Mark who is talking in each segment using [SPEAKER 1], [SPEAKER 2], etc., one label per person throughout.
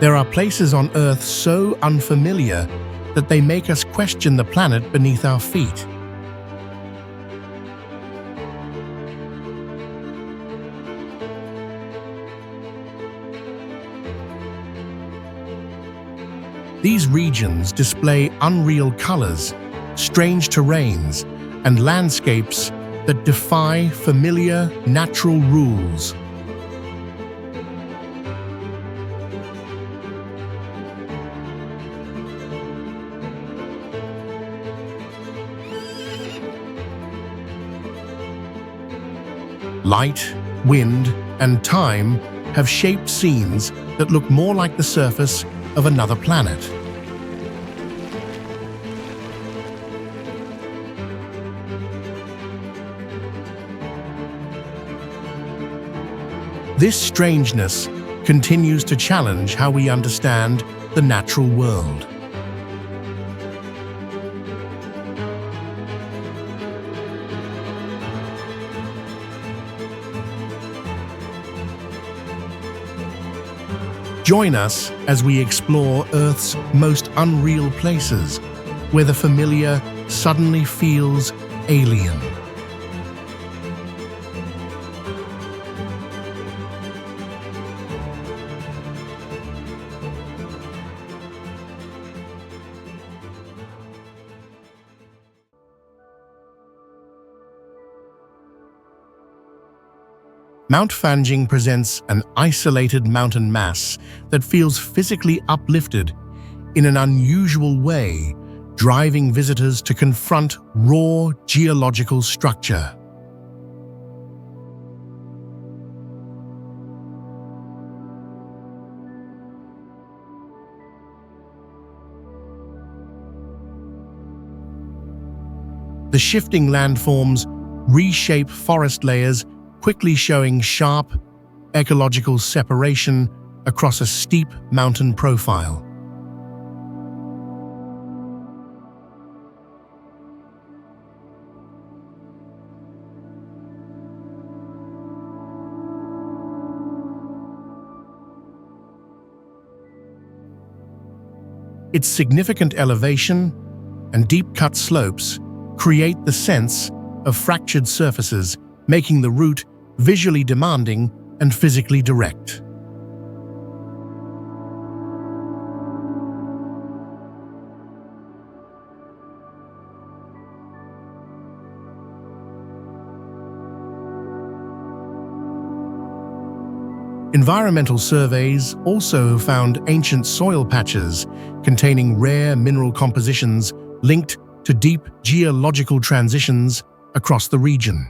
[SPEAKER 1] There are places on Earth so unfamiliar that they make us question the planet beneath our feet. These regions display unreal colors, strange terrains, and landscapes that defy familiar natural rules. Light, wind, and time have shaped scenes that look more like the surface of another planet. This strangeness continues to challenge how we understand the natural world. Join us as we explore Earth's most unreal places, where the familiar suddenly feels alien. Mount Fanging presents an isolated mountain mass that feels physically uplifted in an unusual way, driving visitors to confront raw geological structure. The shifting landforms reshape forest layers, quickly showing sharp ecological separation across a steep mountain profile. Its significant elevation and deep-cut slopes create the sense of fractured surfaces, making the route visually demanding and physically direct. Environmental surveys also found ancient soil patches containing rare mineral compositions linked to deep geological transitions across the region.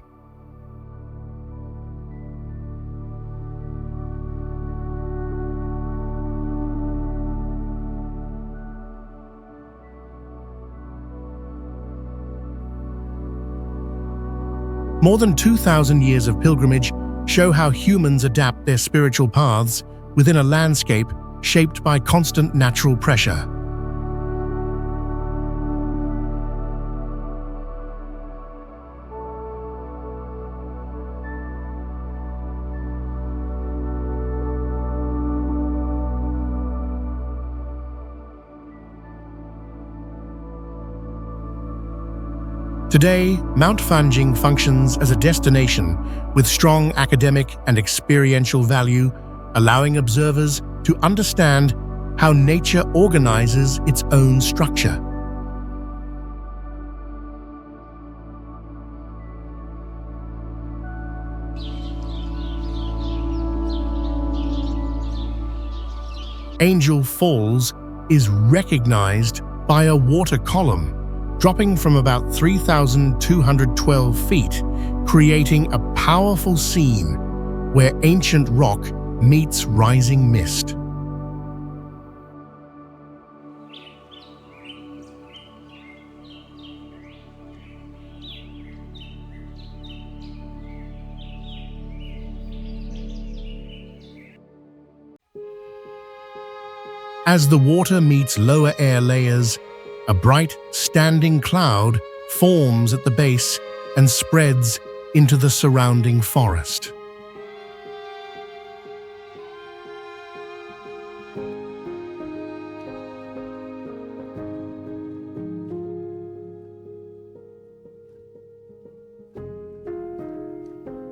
[SPEAKER 1] More than 2,000 years of pilgrimage show how humans adapt their spiritual paths within a landscape shaped by constant natural pressure. Today, Mount Fanging functions as a destination with strong academic and experiential value, allowing observers to understand how nature organizes its own structure. Angel Falls is recognized by a water column dropping from about 3,212 feet, creating a powerful scene where ancient rock meets rising mist. As the water meets lower air layers, a bright, standing cloud forms at the base and spreads into the surrounding forest.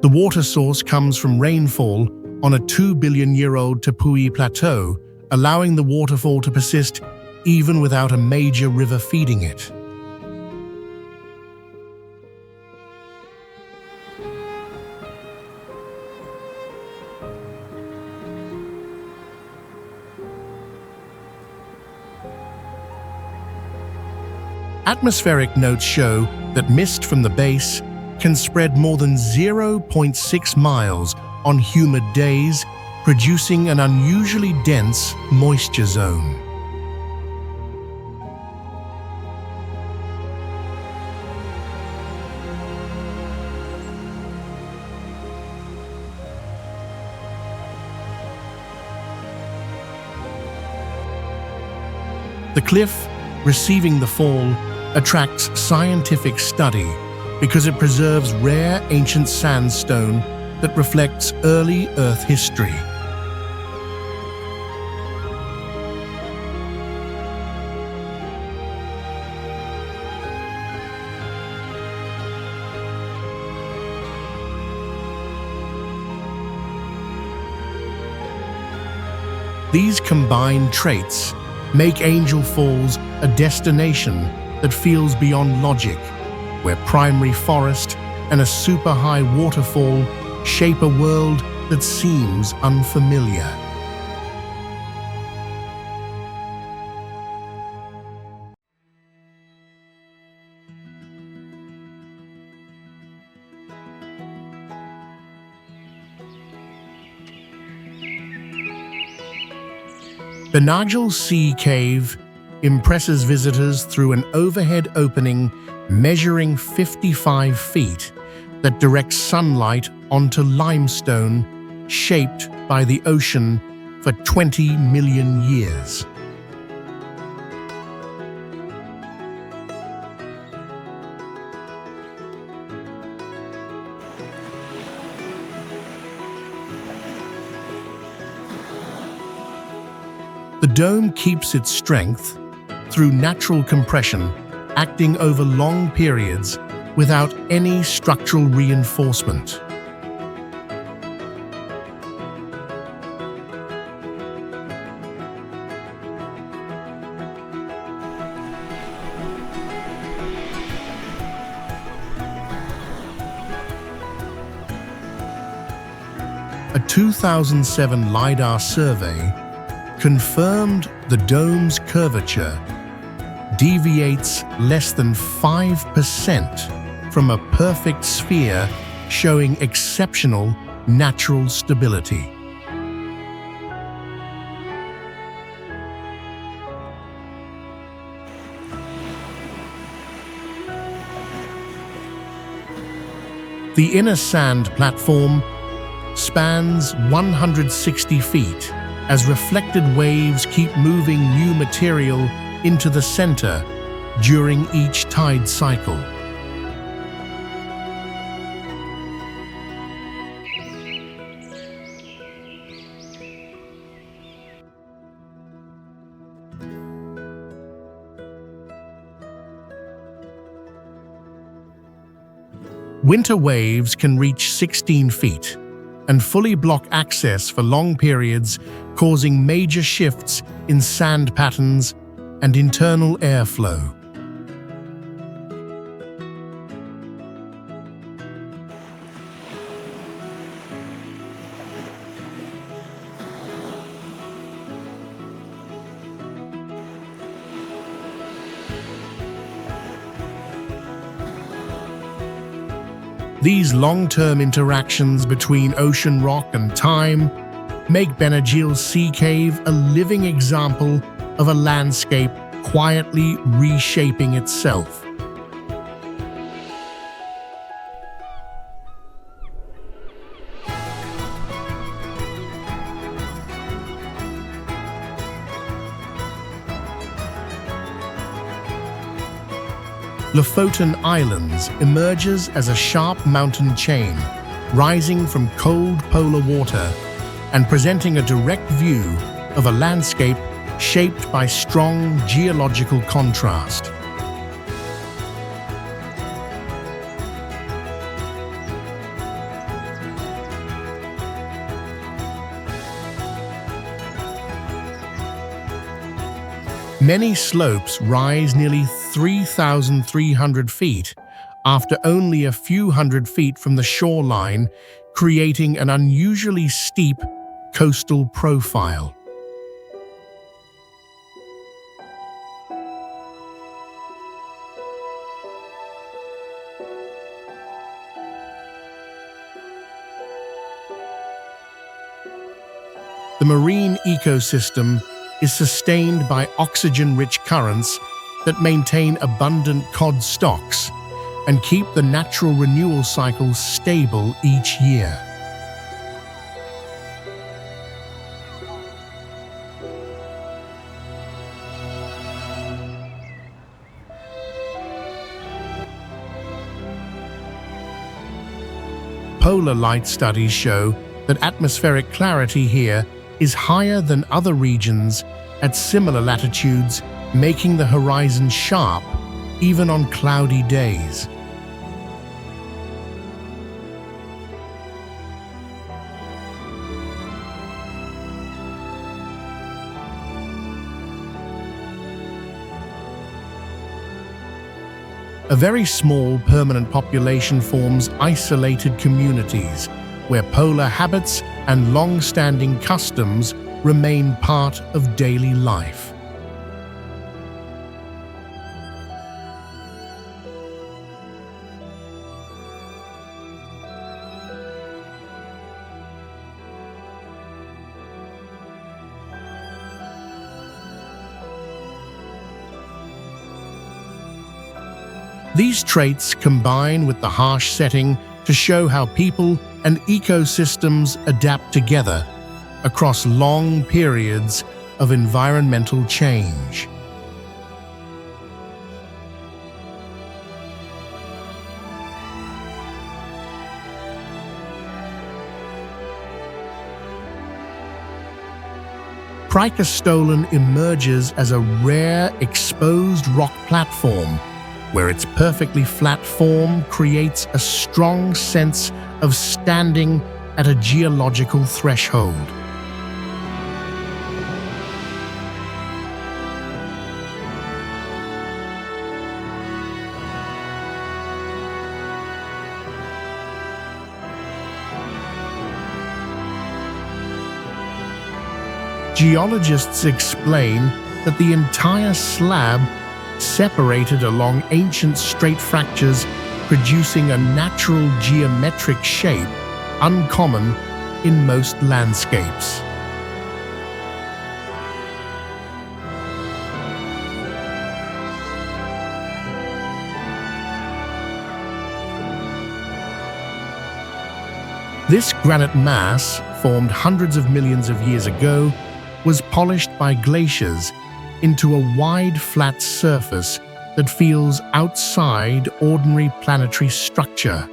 [SPEAKER 1] The water source comes from rainfall on a 2-billion-year-old Tengger Plateau, allowing the waterfall to persist even without a major river feeding it. Atmospheric notes show that mist from the base can spread more than 0.6 miles on humid days, producing an unusually dense moisture zone. The cliff receiving the fall attracts scientific study because it preserves rare ancient sandstone that reflects early Earth history. These combined traits make Angel Falls a destination that feels beyond logic, where primary forest and a super-high waterfall shape a world that seems unfamiliar. The Najel Sea Cave impresses visitors through an overhead opening measuring 55 feet that directs sunlight onto limestone shaped by the ocean for 20 million years. The dome keeps its strength through natural compression, acting over long periods without any structural reinforcement. A 2007 LiDAR survey confirmed the dome's curvature deviates less than 5% from a perfect sphere, showing exceptional natural stability. The inner sand platform spans 160 feet as reflected waves keep moving new material into the center during each tide cycle. Winter waves can reach 16 feet and fully block access for long periods, causing major shifts in sand patterns and internal airflow. These long-term interactions between ocean rock and time make Najel Sea Cave a living example of a landscape quietly reshaping itself. Lofoten Islands emerges as a sharp mountain chain, rising from cold polar water and presenting a direct view of a landscape shaped by strong geological contrast. Many slopes rise nearly 3,300 feet after only a few hundred feet from the shoreline, creating an unusually steep coastal profile. The marine ecosystem is sustained by oxygen-rich currents that maintain abundant cod stocks and keep the natural renewal cycle stable each year. Polar light studies show that atmospheric clarity here is higher than other regions at similar latitudes, making the horizon sharp even on cloudy days. A very small permanent population forms isolated communities where polar habits and long-standing customs remain part of daily life. These traits combine with the harsh setting to show how people and ecosystems adapt together across long periods of environmental change. Preikestolen emerges as a rare exposed rock platform where its perfectly flat form creates a strong sense of standing at a geological threshold. Geologists explain that the entire slab separated along ancient straight fractures, producing a natural geometric shape uncommon in most landscapes. This granite mass, formed hundreds of millions of years ago, was polished by glaciers into a wide, flat surface that feels outside ordinary planetary structure.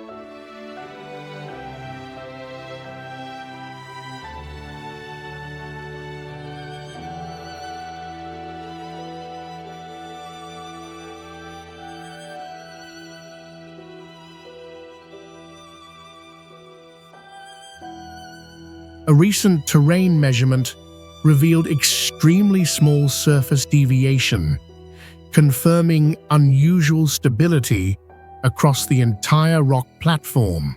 [SPEAKER 1] A recent terrain measurement revealed extremely small surface deviation, confirming unusual stability across the entire rock platform.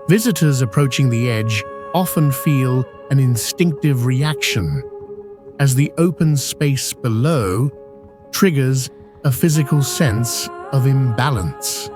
[SPEAKER 1] Visitors approaching the edge often feel an instinctive reaction, as the open space below triggers a physical sense of imbalance.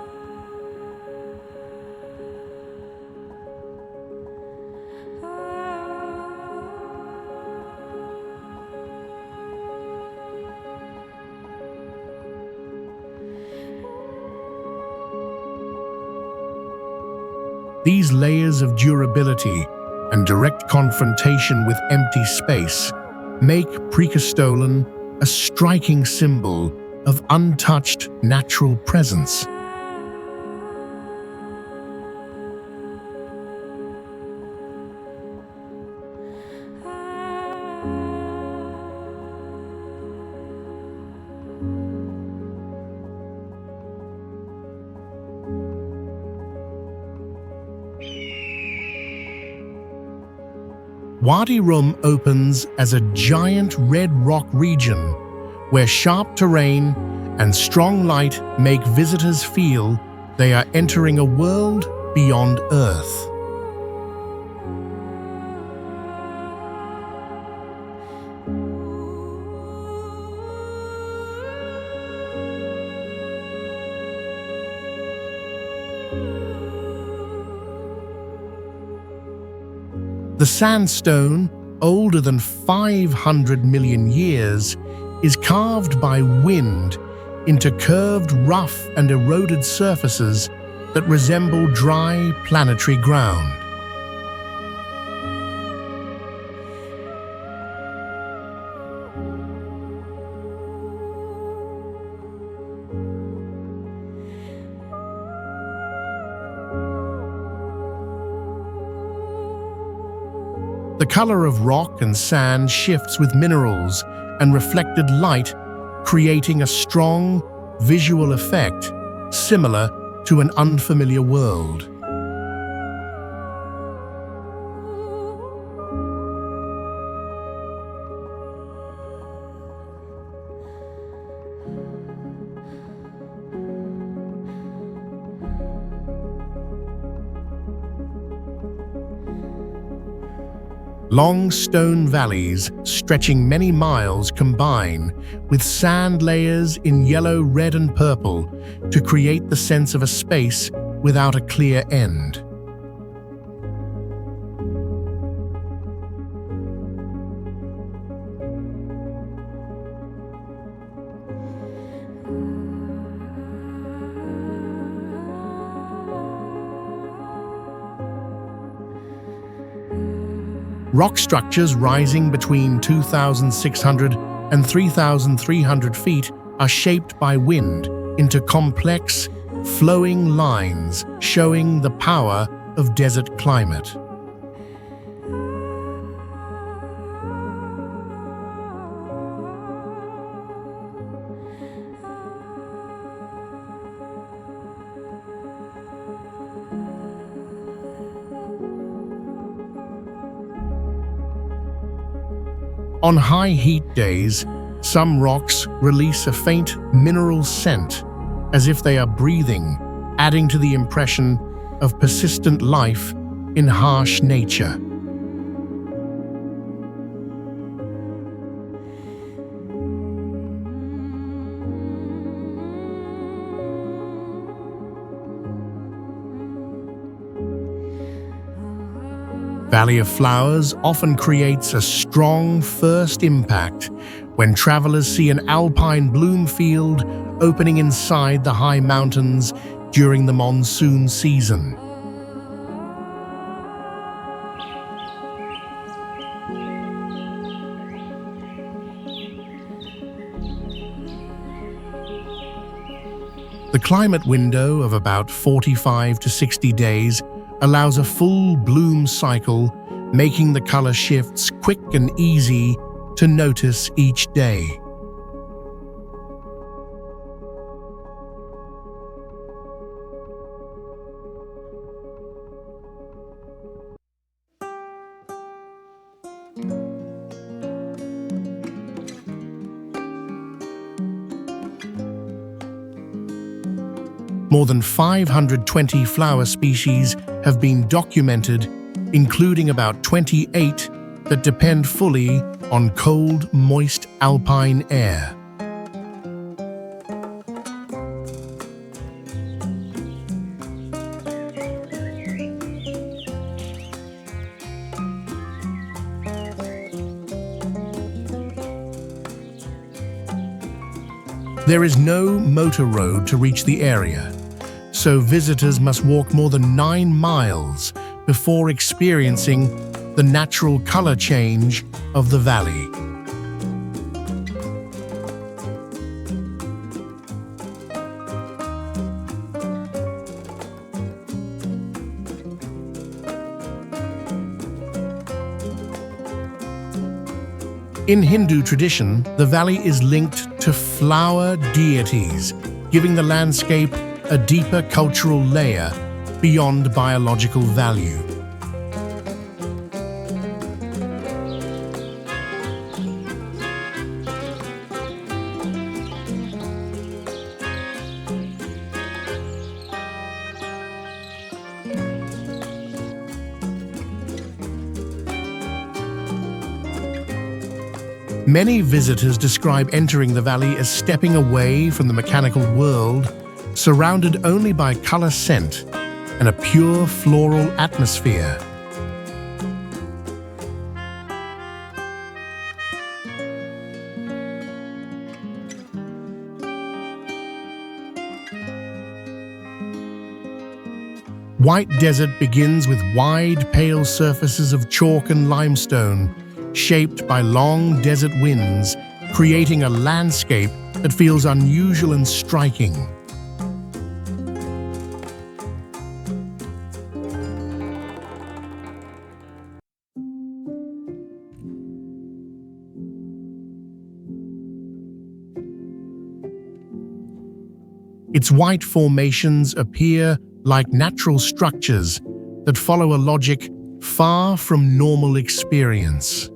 [SPEAKER 1] These layers of durability and direct confrontation with empty space make Preikestolen a striking symbol of untouched natural presence. Wadi Rum opens as a giant red rock region where sharp terrain and strong light make visitors feel they are entering a world beyond Earth. The sandstone, older than 500 million years, is carved by wind into curved, rough and eroded surfaces that resemble dry planetary ground. The color of rock and sand shifts with minerals and reflected light, creating a strong visual effect similar to an unfamiliar world. Long stone valleys stretching many miles combine with sand layers in yellow, red and purple to create the sense of a space without a clear end. Rock structures rising between 2,600 and 3,300 feet are shaped by wind into complex, flowing lines showing the power of desert climate. On high heat days, some rocks release a faint mineral scent, as if they are breathing, adding to the impression of persistent life in harsh nature. Valley of Flowers often creates a strong first impact when travelers see an alpine bloom field opening inside the high mountains during the monsoon season. The climate window of about 45 to 60 days allows a full bloom cycle, making the color shifts quick and easy to notice each day. More than 520 flower species have been documented, including about 28 that depend fully on cold, moist alpine air. There is no motor road to reach the area, so visitors must walk more than 9 miles before experiencing the natural color change of the valley. In Hindu tradition, the valley is linked to flower deities, giving the landscape a deeper cultural layer beyond biological value. Many visitors describe entering the valley as stepping away from the mechanical world, surrounded only by color scent and a pure floral atmosphere. White Desert begins with wide, pale surfaces of chalk and limestone, shaped by long desert winds, creating a landscape that feels unusual and striking. Its white formations appear like natural structures that follow a logic far from normal experience.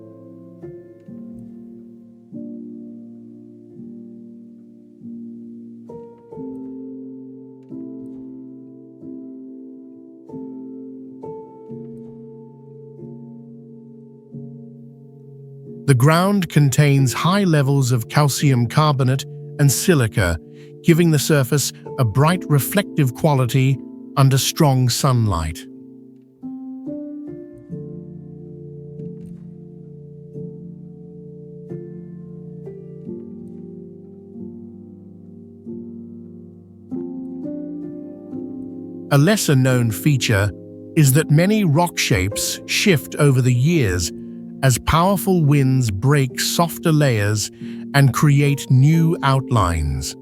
[SPEAKER 1] The ground contains high levels of calcium carbonate and silica, giving the surface a bright reflective quality under strong sunlight. A lesser-known feature is that many rock shapes shift over the years as powerful winds break softer layers and create new outlines.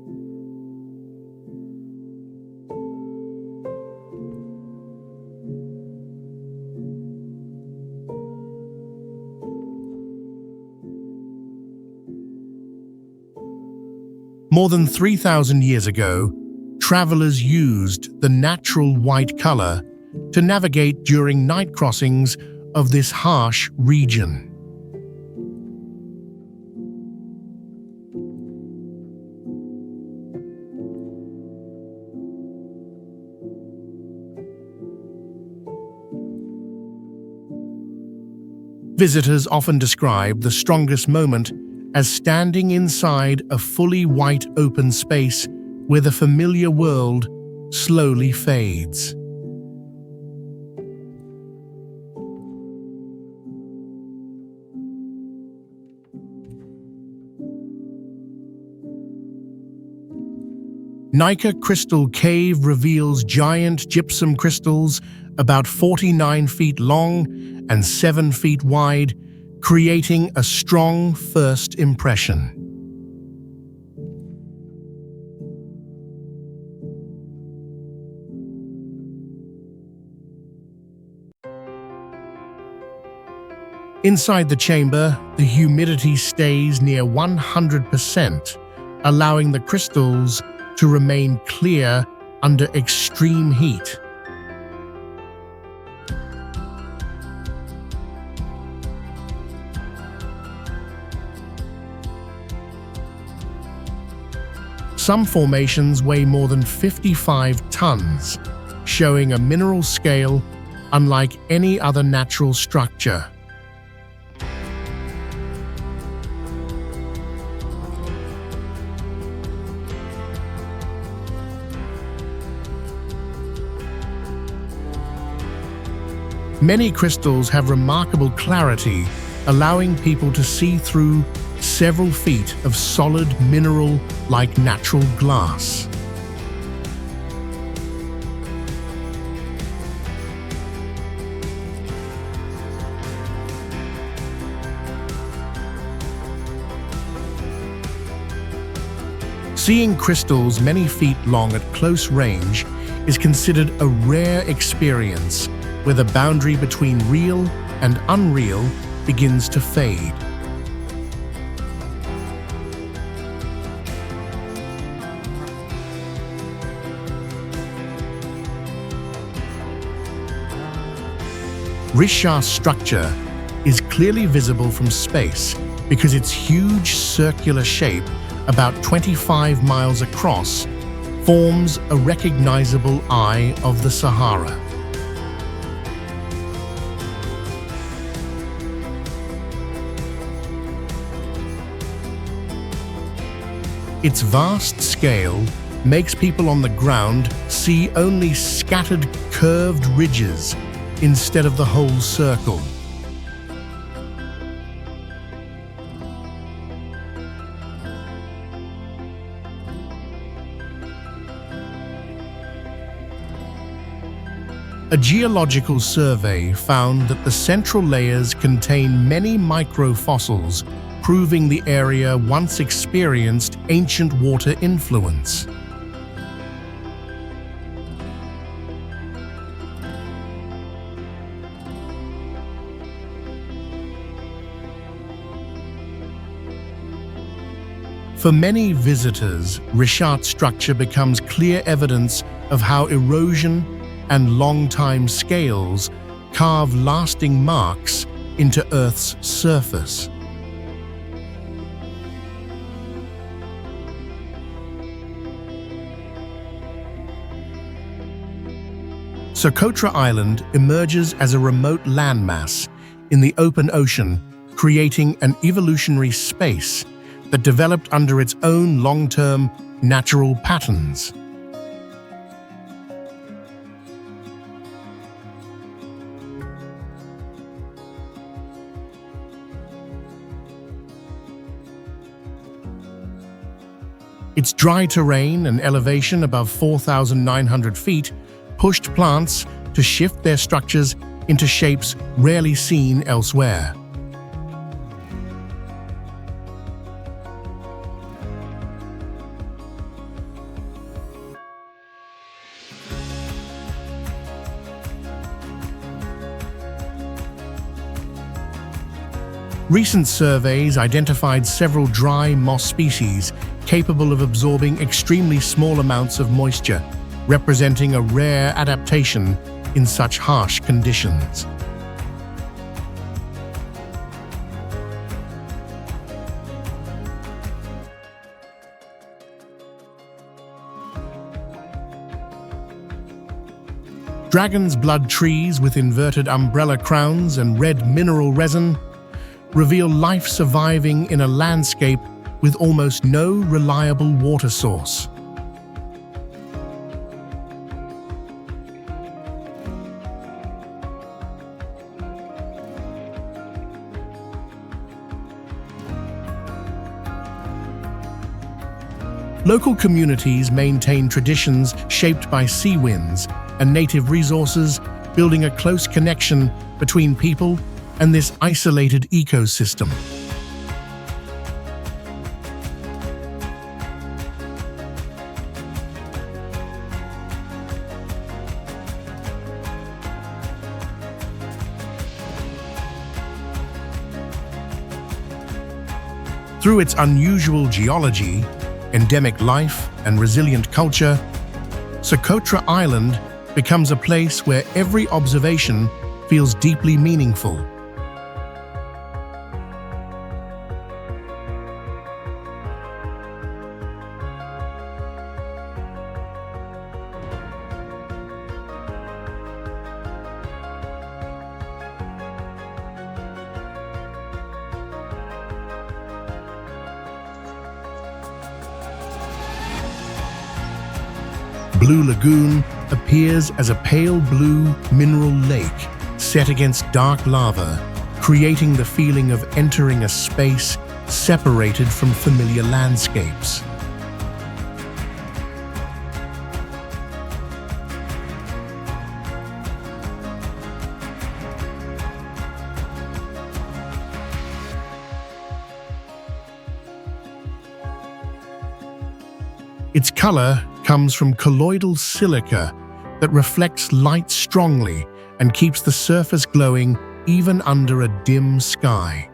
[SPEAKER 1] More than 3,000 years ago, travelers used the natural white color to navigate during night crossings of this harsh region. Visitors often describe the strongest moment as standing inside a fully white open space where the familiar world slowly fades. Naica Crystal Cave reveals giant gypsum crystals about 49 feet long and 7 feet wide, creating a strong first impression. Inside the chamber, the humidity stays near 100%, allowing the crystals to remain clear under extreme heat. Some formations weigh more than 55 tons, showing a mineral scale unlike any other natural structure. Many crystals have remarkable clarity, allowing people to see through several feet of solid mineral-like natural glass. Seeing crystals many feet long at close range is considered a rare experience, where the boundary between real and unreal begins to fade. Rishad's structure is clearly visible from space because its huge circular shape, about 25 miles across, forms a recognizable Eye of the Sahara. Its vast scale makes people on the ground see only scattered curved ridges instead of the whole circle. A geological survey found that the central layers contain many microfossils, proving the area once experienced ancient water influence. For many visitors, Rishad's structure becomes clear evidence of how erosion and long-time scales carve lasting marks into Earth's surface. Socotra Island emerges as a remote landmass in the open ocean, creating an evolutionary space that developed under its own long-term natural patterns. Its dry terrain and elevation above 4,900 feet pushed plants to shift their structures into shapes rarely seen elsewhere. Recent surveys identified several dry moss species capable of absorbing extremely small amounts of moisture, representing a rare adaptation in such harsh conditions. Dragon's blood trees with inverted umbrella crowns and red mineral resin reveal life surviving in a landscape with almost no reliable water source. Local communities maintain traditions shaped by sea winds and native resources, building a close connection between people and this isolated ecosystem. Through its unusual geology, endemic life, and resilient culture, Socotra Island becomes a place where every observation feels deeply meaningful. Blue Lagoon appears as a pale blue mineral lake set against dark lava, creating the feeling of entering a space separated from familiar landscapes. Its color comes from colloidal silica that reflects light strongly and keeps the surface glowing even under a dim sky.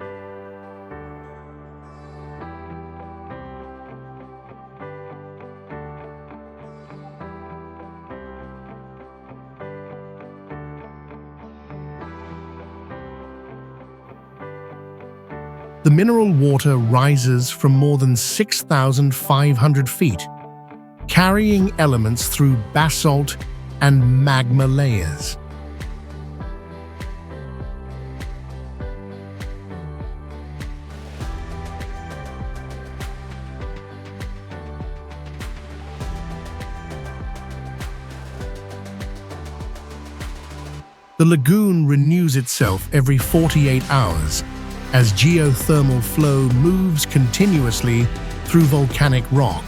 [SPEAKER 1] The mineral water rises from more than 6,500 feet, carrying elements through basalt and magma layers. The lagoon renews itself every 48 hours as geothermal flow moves continuously through volcanic rock.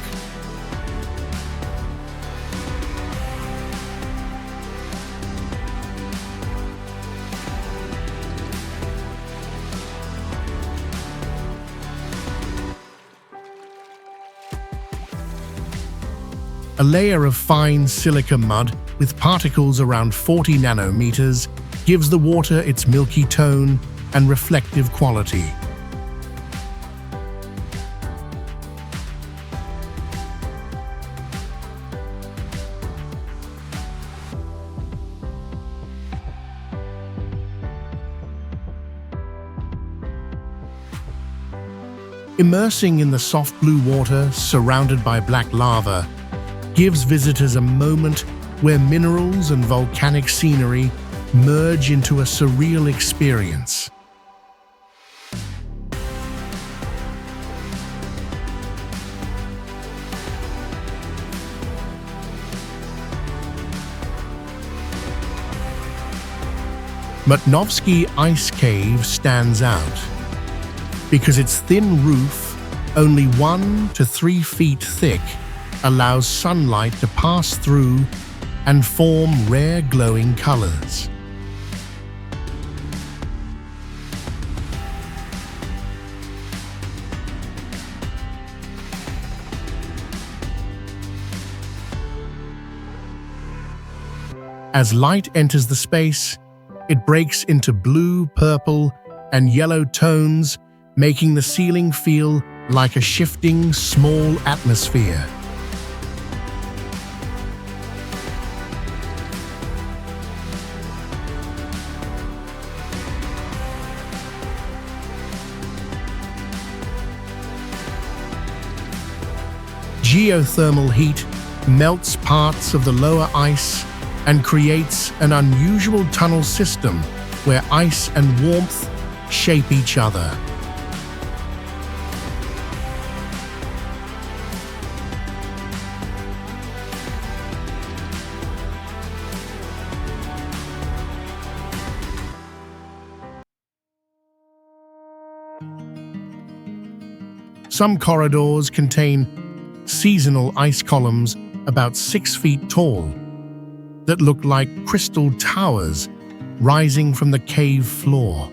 [SPEAKER 1] A layer of fine silica mud with particles around 40 nanometers gives the water its milky tone and reflective quality. Immersing in the soft blue water surrounded by black lava gives visitors a moment where minerals and volcanic scenery merge into a surreal experience. Mutnovsky Ice Cave stands out because its thin roof, only 1 to 3 feet thick, allows sunlight to pass through and form rare glowing colors. As light enters the space, it breaks into blue, purple, and yellow tones, making the ceiling feel like a shifting, small atmosphere. Geothermal heat melts parts of the lower ice and creates an unusual tunnel system where ice and warmth shape each other. Some corridors contain seasonal ice columns about 6 feet tall that look like crystal towers rising from the cave floor.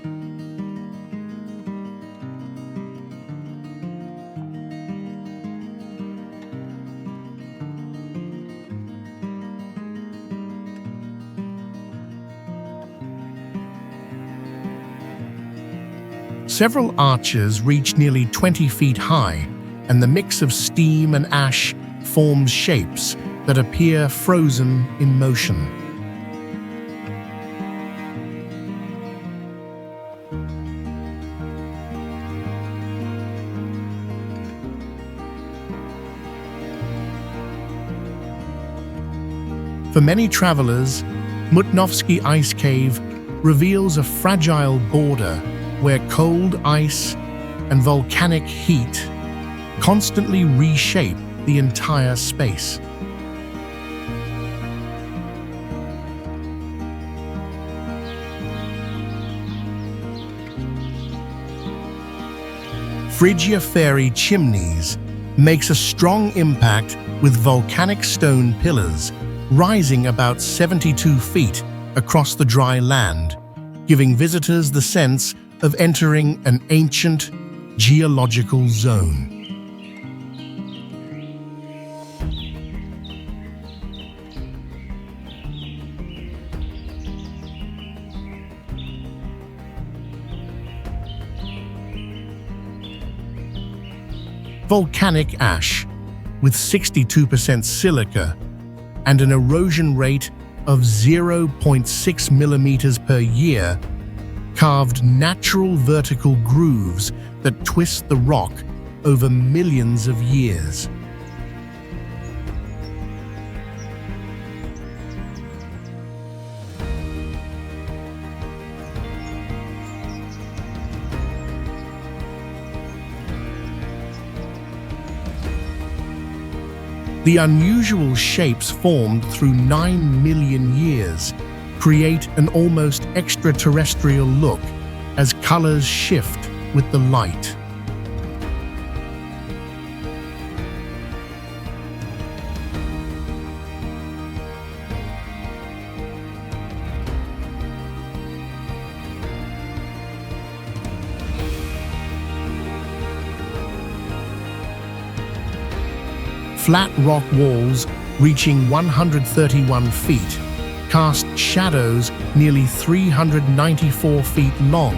[SPEAKER 1] Several arches reach nearly 20 feet high, and the mix of steam and ash forms shapes that appear frozen in motion. For many travelers, Mutnovsky Ice Cave reveals a fragile border where cold ice and volcanic heat constantly reshape the entire space. Frigidiferi chimneys makes a strong impact with volcanic stone pillars rising about 72 feet across the dry land, giving visitors the sense of entering an ancient geological zone. Volcanic ash, with 62% silica and an erosion rate of 0.6 millimeters per year, carved natural vertical grooves that twist the rock over millions of years. The unusual shapes formed through 9 million years create an almost extraterrestrial look as colors shift with the light. Flat rock walls reaching 131 feet cast shadows nearly 394 feet long,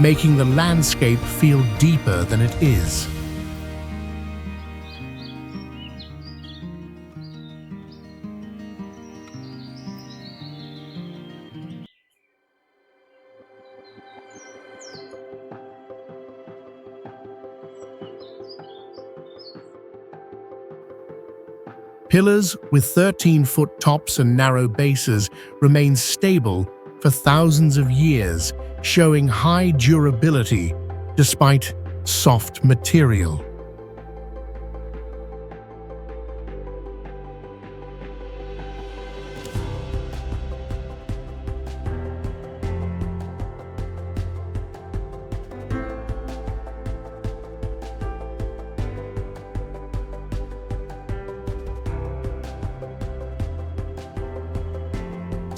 [SPEAKER 1] making the landscape feel deeper than it is. Pillars with 13-foot tops and narrow bases remain stable for thousands of years, showing high durability despite soft material.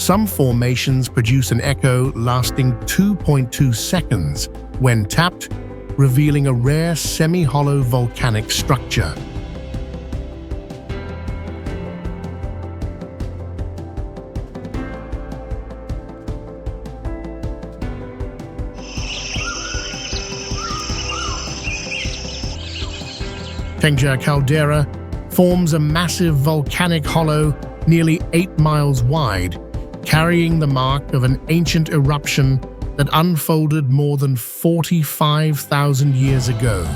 [SPEAKER 1] Some formations produce an echo lasting 2.2 seconds when tapped, revealing a rare semi-hollow volcanic structure. Tengger Caldera forms a massive volcanic hollow nearly 8 miles wide, carrying the mark of an ancient eruption that unfolded more than 45,000 years ago.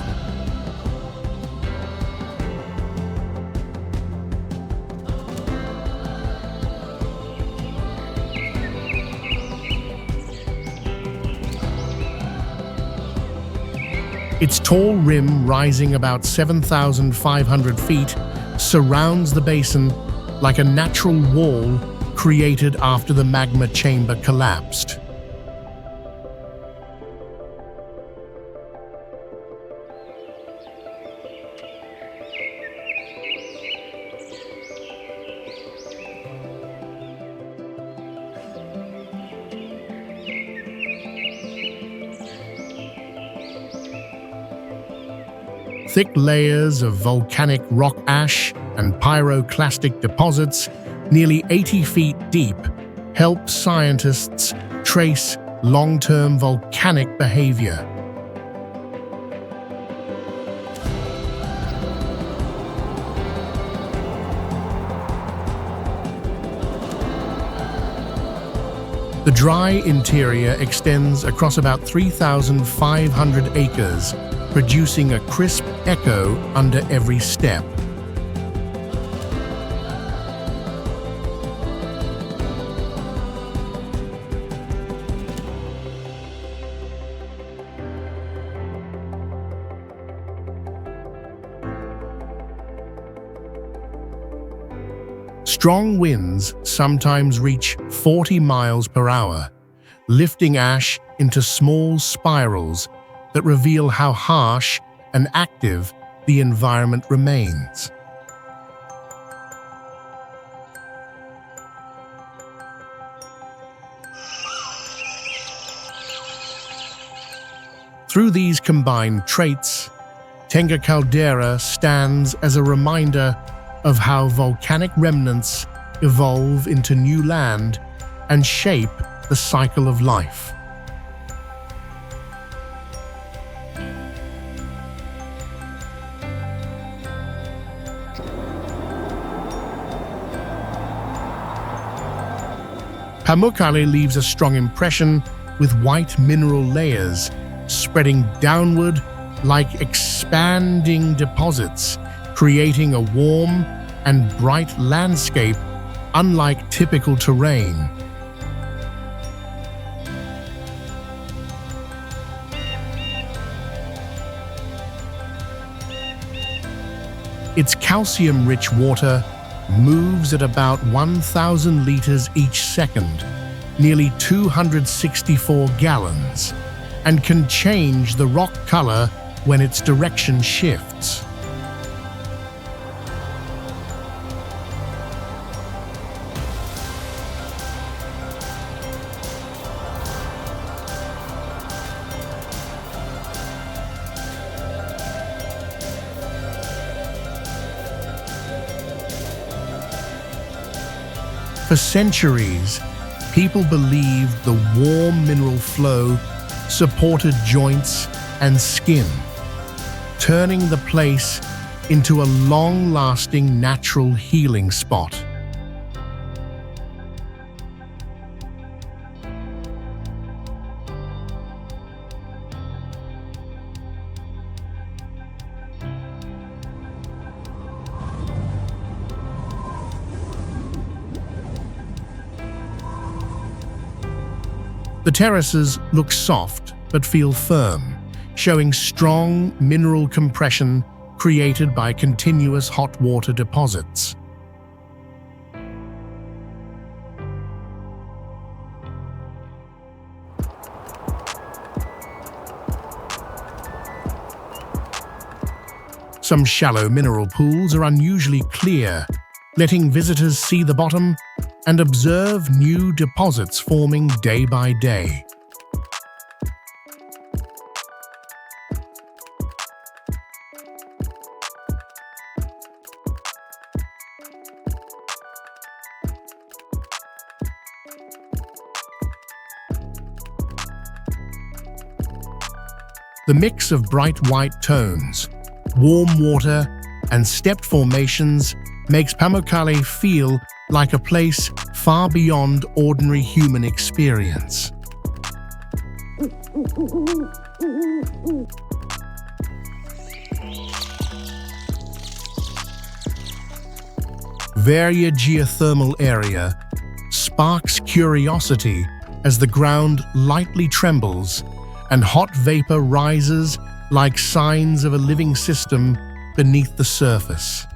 [SPEAKER 1] Its tall rim, rising about 7,500 feet, surrounds the basin like a natural wall created after the magma chamber collapsed. Thick layers of volcanic rock ash and pyroclastic deposits, nearly 80 feet deep, help scientists trace long-term volcanic behavior. The dry interior extends across about 3,500 acres, producing a crisp echo under every step. Strong winds sometimes reach 40 miles per hour, lifting ash into small spirals that reveal how harsh and active the environment remains. Through these combined traits, Tengger Caldera stands as a reminder of how volcanic remnants evolve into new land and shape the cycle of life. Pamukkale leaves a strong impression with white mineral layers spreading downward like expanding deposits, creating a warm and bright landscape unlike typical terrain. Its calcium-rich water moves at about 1,000 liters each second, nearly 264 gallons, and can change the rock color when its direction shifts. For centuries, people believed the warm mineral flow supported joints and skin, turning the place into a long-lasting natural healing spot. The terraces look soft but feel firm, showing strong mineral compression created by continuous hot water deposits. Some shallow mineral pools are unusually clear, letting visitors see the bottom and observe new deposits forming day by day. The mix of bright white tones, warm water, and stepped formations makes Pamukkale feel like a place far beyond ordinary human experience. Varia geothermal area sparks curiosity as the ground lightly trembles and hot vapor rises like signs of a living system beneath the surface.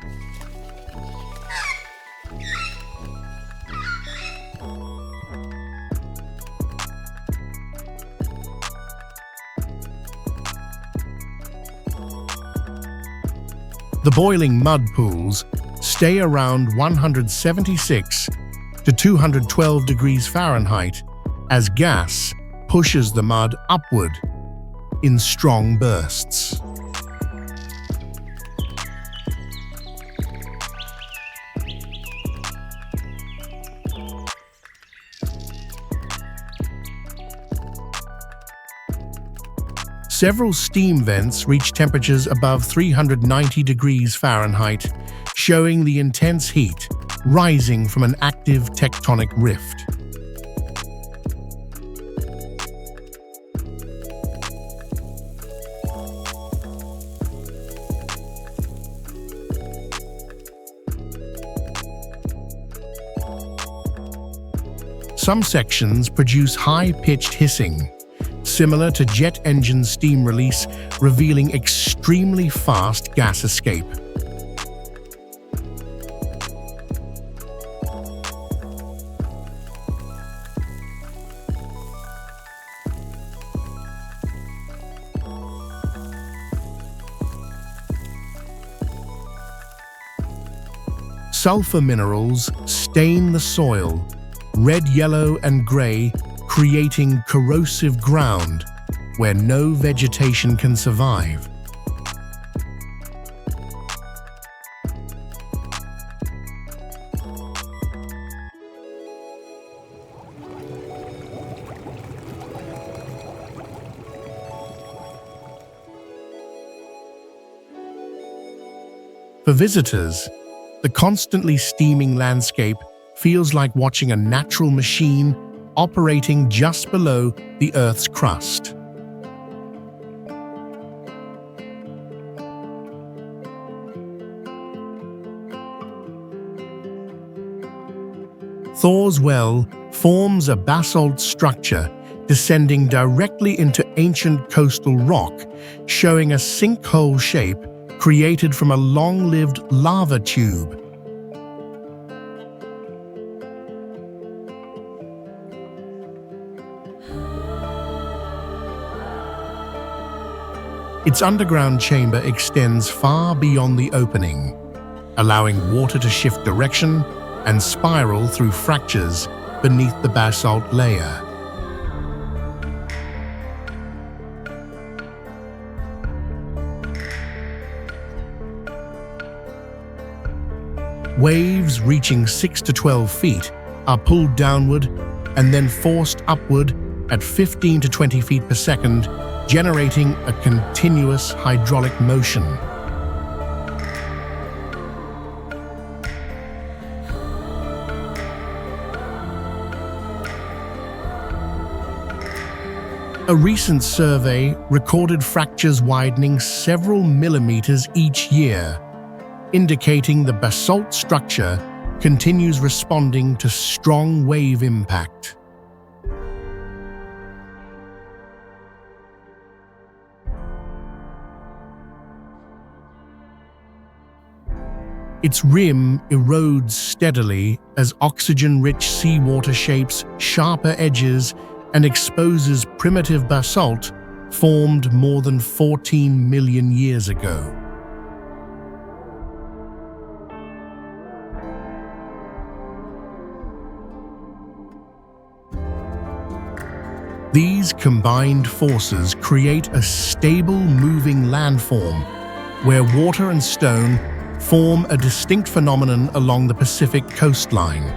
[SPEAKER 1] The boiling mud pools stay around 176 to 212 degrees Fahrenheit as gas pushes the mud upward in strong bursts. Several steam vents reach temperatures above 390 degrees Fahrenheit, showing the intense heat rising from an active tectonic rift. Some sections produce high-pitched hissing, similar to jet engine steam release, revealing extremely fast gas escape. Sulfur minerals stain the soil, red, yellow, and gray, creating corrosive ground where no vegetation can survive. For visitors, the constantly steaming landscape feels like watching a natural machine operating just below the Earth's crust. Thor's well forms a basalt structure descending directly into ancient coastal rock, showing a sinkhole shape created from a long-lived lava tube. Its underground chamber extends far beyond the opening, allowing water to shift direction and spiral through fractures beneath the basalt layer. Waves reaching 6 to 12 feet are pulled downward and then forced upward at 15 to 20 feet per second, generating a continuous hydraulic motion. A recent survey recorded fractures widening several millimeters each year, indicating the basalt structure continues responding to strong wave impact. Its rim erodes steadily as oxygen-rich seawater shapes sharper edges and exposes primitive basalt formed more than 14 million years ago. These combined forces create a stable moving landform where water and stone form a distinct phenomenon along the Pacific coastline.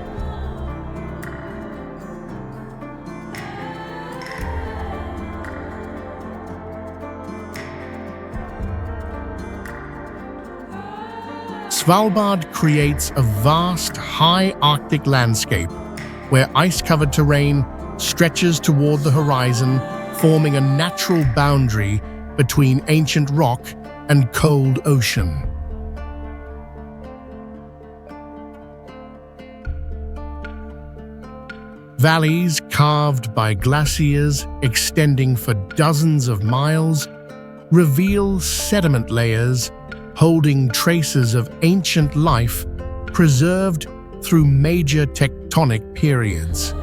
[SPEAKER 1] Svalbard creates a vast, high Arctic landscape where ice-covered terrain stretches toward the horizon, forming a natural boundary between ancient rock and cold ocean. Valleys carved by glaciers extending for dozens of miles reveal sediment layers holding traces of ancient life preserved through major tectonic periods.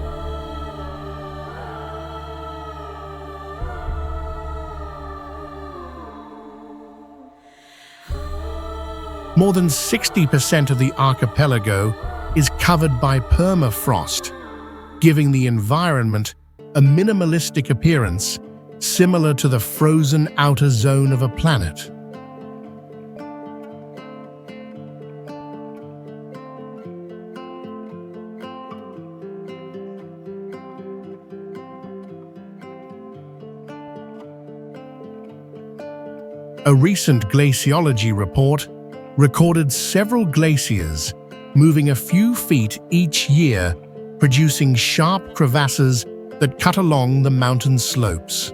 [SPEAKER 1] More than 60% of the archipelago is covered by permafrost, giving the environment a minimalistic appearance similar to the frozen outer zone of a planet. A recent glaciology report recorded several glaciers moving a few feet each year, producing sharp crevasses that cut along the mountain slopes.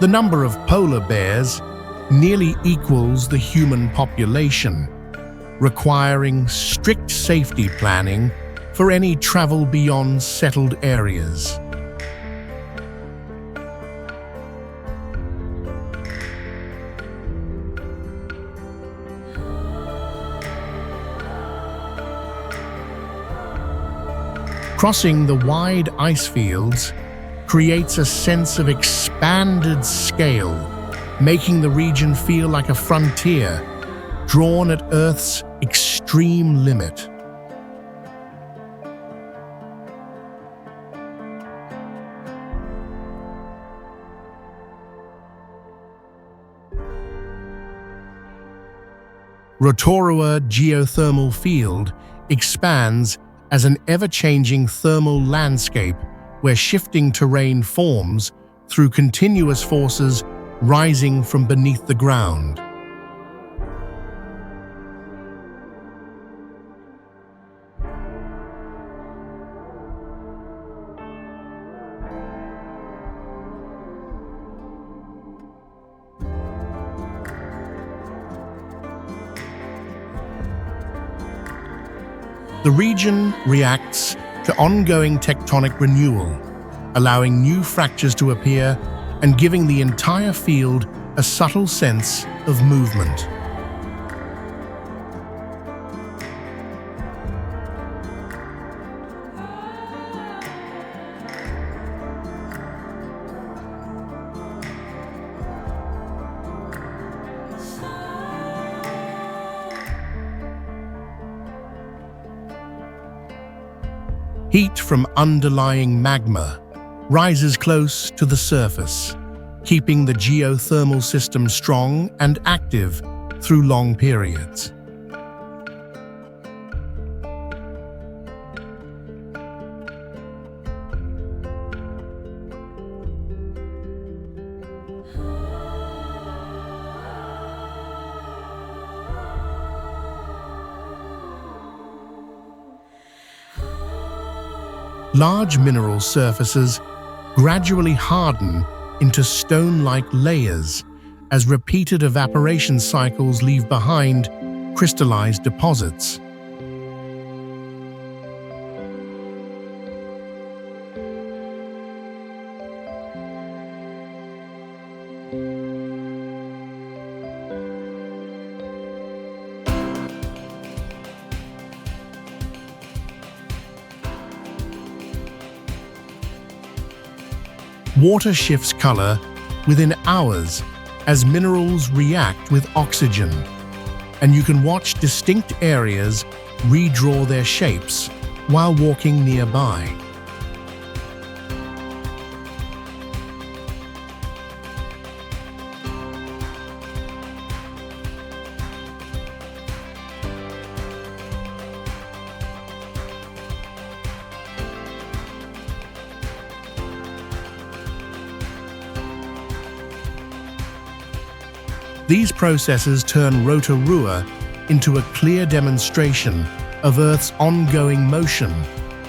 [SPEAKER 1] The number of polar bears nearly equals the human population, requiring strict safety planning for any travel beyond settled areas. Crossing the wide ice fields creates a sense of expanded scale, making the region feel like a frontier drawn at Earth's extreme limit. Rotorua geothermal field expands as an ever-changing thermal landscape where shifting terrain forms through continuous forces rising from beneath the ground. The region reacts to ongoing tectonic renewal, allowing new fractures to appear and giving the entire field a subtle sense of movement. from underlying magma rises close to the surface, keeping the geothermal system strong and active through long periods. Large mineral surfaces gradually harden into stone-like layers as repeated evaporation cycles leave behind crystallized deposits. Water shifts color within hours as minerals react with oxygen, and you can watch distinct areas redraw their shapes while walking nearby. These processes turn Rotorua into a clear demonstration of Earth's ongoing motion,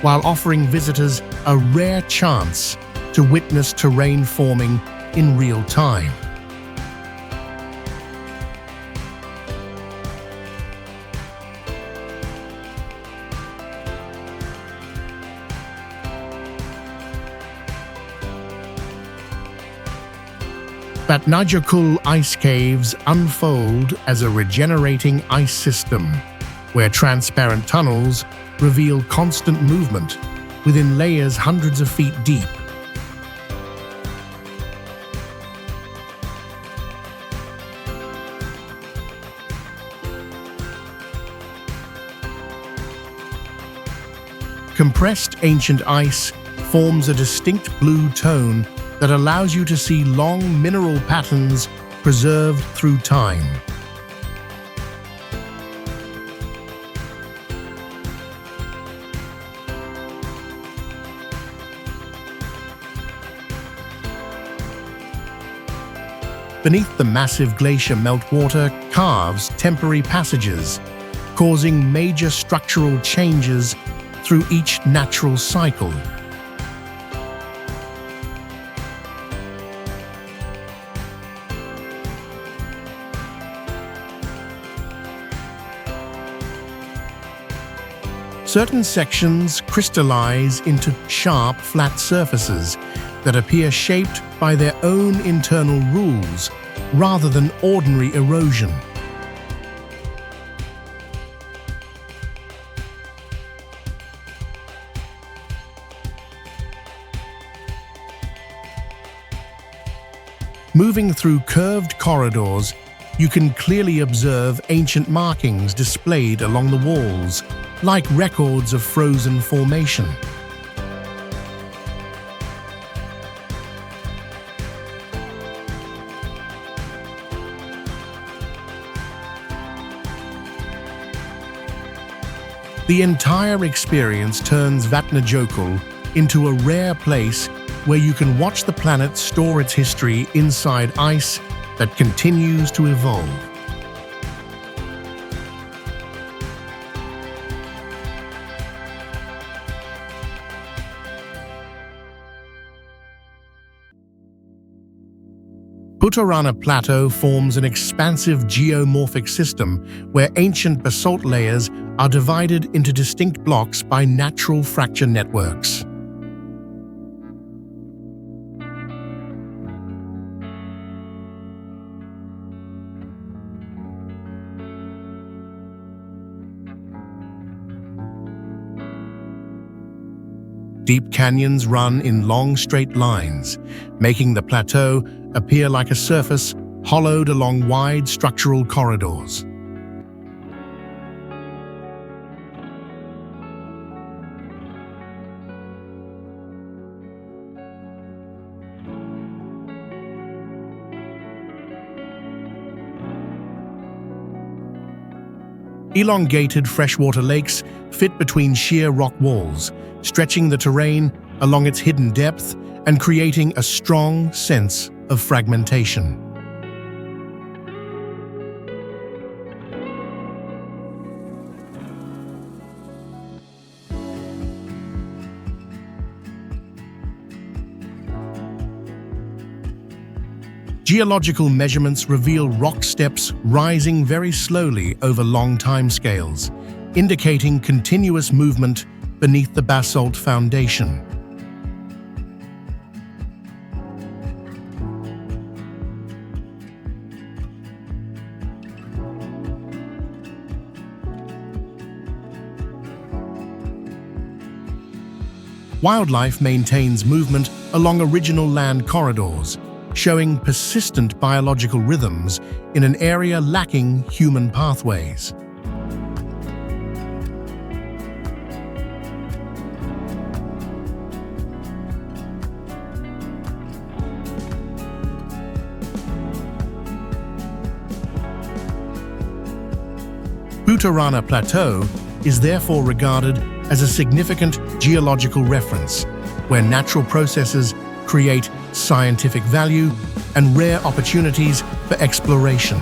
[SPEAKER 1] while offering visitors a rare chance to witness terrain forming in real time. Vatnajökull ice caves unfold as a regenerating ice system, where transparent tunnels reveal constant movement within layers hundreds of feet deep. Compressed ancient ice forms a distinct blue tone that allows you to see long mineral patterns preserved through time. Beneath the massive glacier meltwater carves temporary passages, causing major structural changes through each natural cycle. Certain sections crystallize into sharp, flat surfaces that appear shaped by their own internal rules rather than ordinary erosion. Moving through curved corridors, you can clearly observe ancient markings displayed along the walls, like records of frozen formation. The entire experience turns Vatnajökull into a rare place where you can watch the planet store its history inside ice that continues to evolve. Bhutarana Plateau forms an expansive geomorphic system where ancient basalt layers are divided into distinct blocks by natural fracture networks. Deep canyons run in long straight lines, making the plateau appear like a surface hollowed along wide structural corridors. Elongated freshwater lakes fit between sheer rock walls, stretching the terrain along its hidden depth and creating a strong sense of fragmentation. Geological measurements reveal rock steps rising very slowly over long timescales, indicating continuous movement beneath the basalt foundation. Wildlife maintains movement along original land corridors, showing persistent biological rhythms in an area lacking human pathways. Bhutarana Plateau is therefore regarded as a significant geological reference, where natural processes create scientific value and rare opportunities for exploration.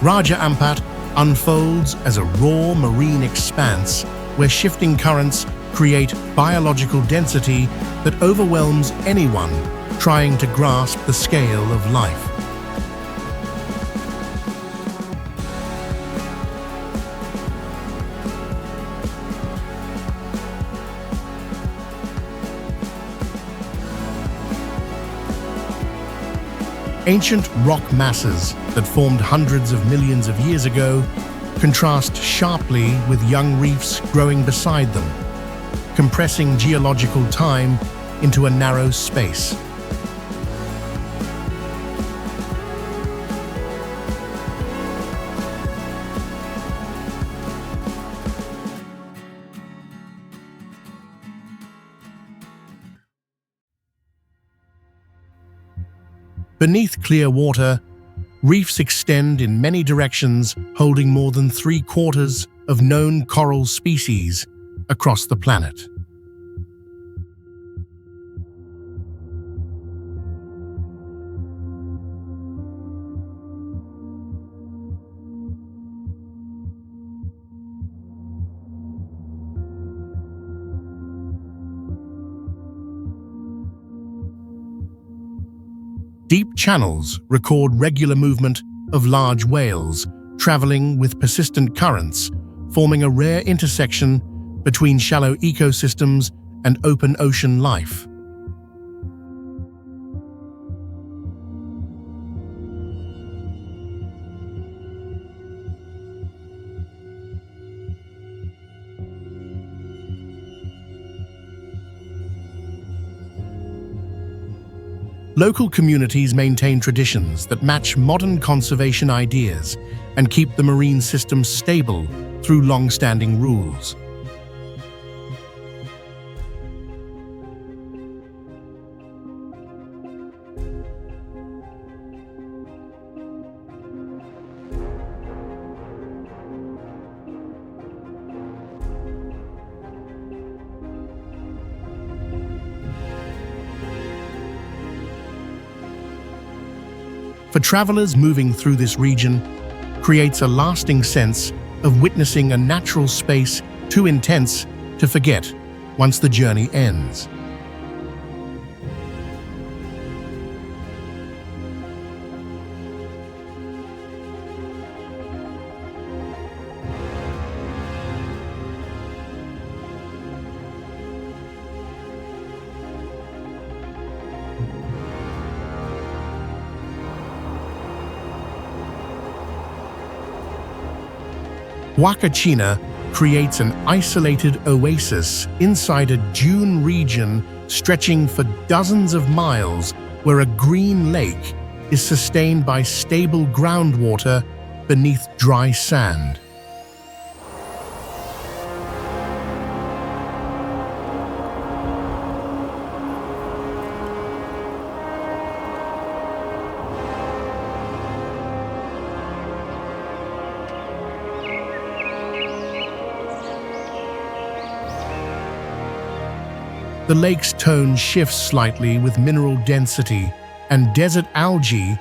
[SPEAKER 1] Raja Ampat unfolds as a raw marine expanse where shifting currents create biological density that overwhelms anyone trying to grasp the scale of life. Ancient rock masses that formed hundreds of millions of years ago contrast sharply with young reefs growing beside them, compressing geological time into a narrow space. Beneath clear water, reefs extend in many directions, holding more than 3/4 of known coral species across the planet. Deep channels record regular movement of large whales, traveling with persistent currents, forming a rare intersection between shallow ecosystems and open ocean life. Local communities maintain traditions that match modern conservation ideas and keep the marine system stable through long-standing rules. For travelers moving through this region, creates a lasting sense of witnessing a natural space too intense to forget once the journey ends. Waccina creates an isolated oasis inside a dune region stretching for dozens of miles, where a green lake is sustained by stable groundwater beneath dry sand. The lake's tone shifts slightly with mineral density and desert algae,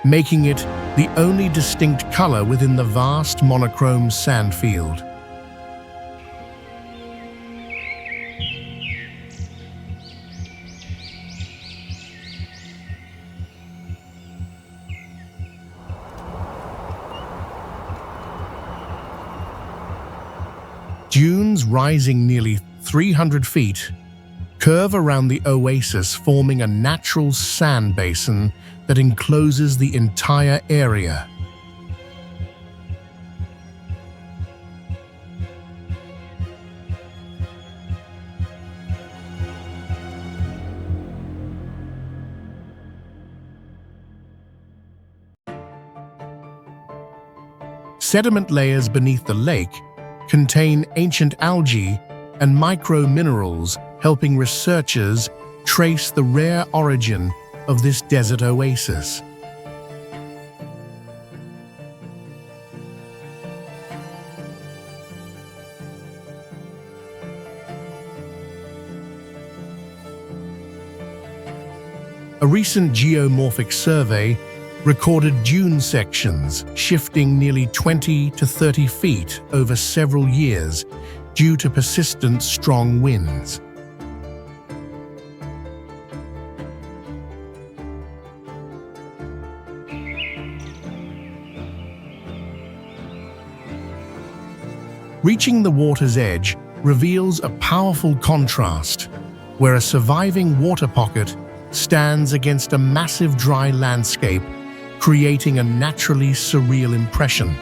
[SPEAKER 1] making it the only distinct color within the vast monochrome sand field. Dunes rising nearly 300 feet curve around the oasis, forming a natural sand basin that encloses the entire area. Sediment layers beneath the lake contain ancient algae and micro-minerals, helping researchers trace the rare origin of this desert oasis. A recent geomorphic survey recorded dune sections shifting nearly 20 to 30 feet over several years due to persistent strong winds. Reaching the water's edge reveals a powerful contrast, where a surviving water pocket stands against a massive dry landscape, creating a naturally surreal impression.